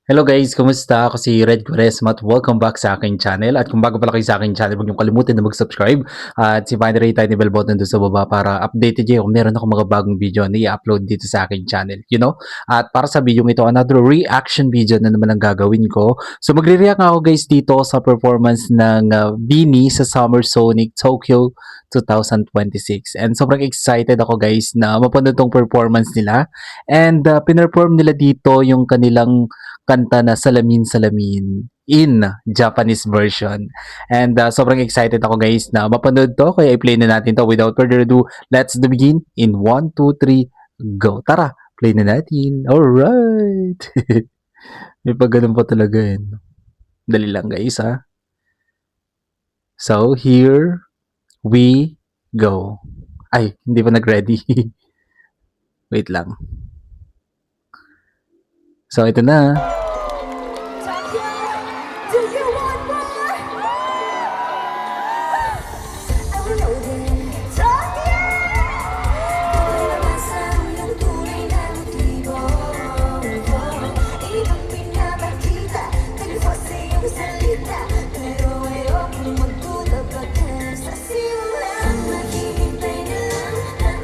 Hello guys, kumusta? Ako si Red Quaresma at welcome back sa aking channel. At kung bago pala kayo sa aking channel, huwag niyong kalimutan na mag-subscribe at si Binary tiny bell button doon sa baba para updated kayo kung meron ako mga bagong video na i-upload dito sa aking channel. At para sa video ito, another reaction video na naman ang gagawin ko. So magre-react ako guys dito sa performance ng BINI sa Summer Sonic Tokyo 2026. And sobrang excited ako guys na mapanood tong performance nila. And pinerform nila dito yung kanilang kanta na Salamin Salamin in Japanese version. And sobrang excited ako guys na mapanood to. Kaya i-play na natin to. Without further ado, let's begin in 1, 2, 3, go. Tara, play na natin. Alright. May pag ganun pa talaga yun. Dali lang guys ha. So, here we go. Ay, hindi pa nag-ready. Wait lang. So, ito na.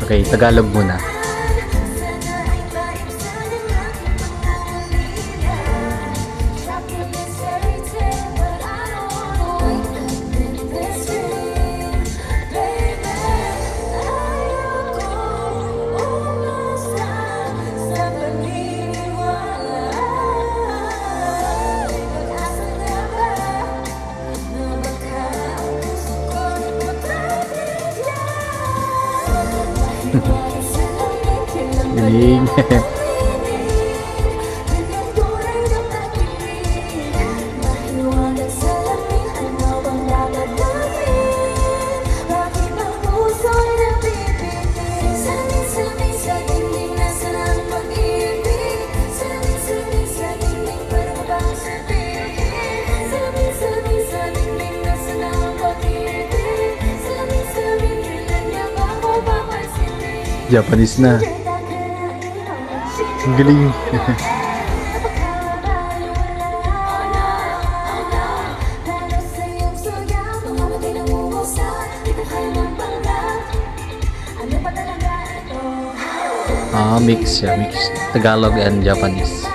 Okay, Tagalog muna. Galing. Japanese na. Ang galing. Mix siya. Mix Tagalog and Japanese.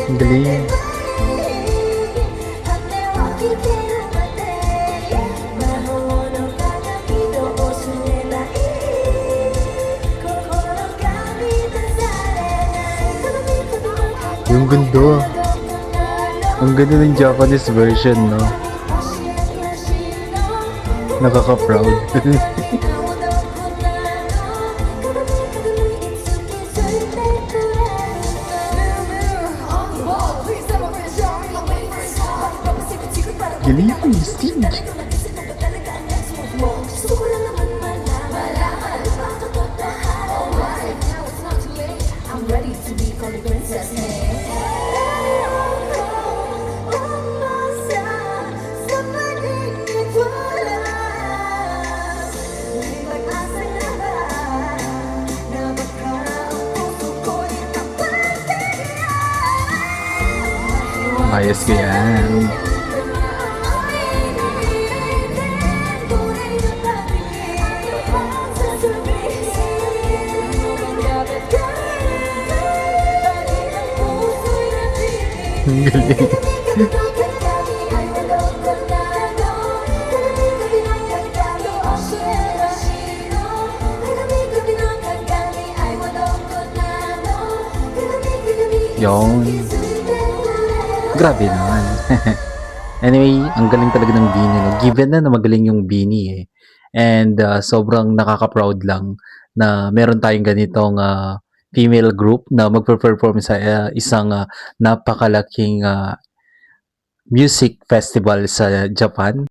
Ang galing. Yung ganda. Ang ganda ng Japanese version, no? Nakaka-proud. Galing, stage. Ayos ko yan. Ang galing. Yon. Grabe naman. Anyway, ang galing talaga ng BINI, no? Given na magaling yung BINI eh. And sobrang nakaka-proud lang na meron tayong ganitong female group na magpe-perform sa isang napakalaking music festival sa Japan.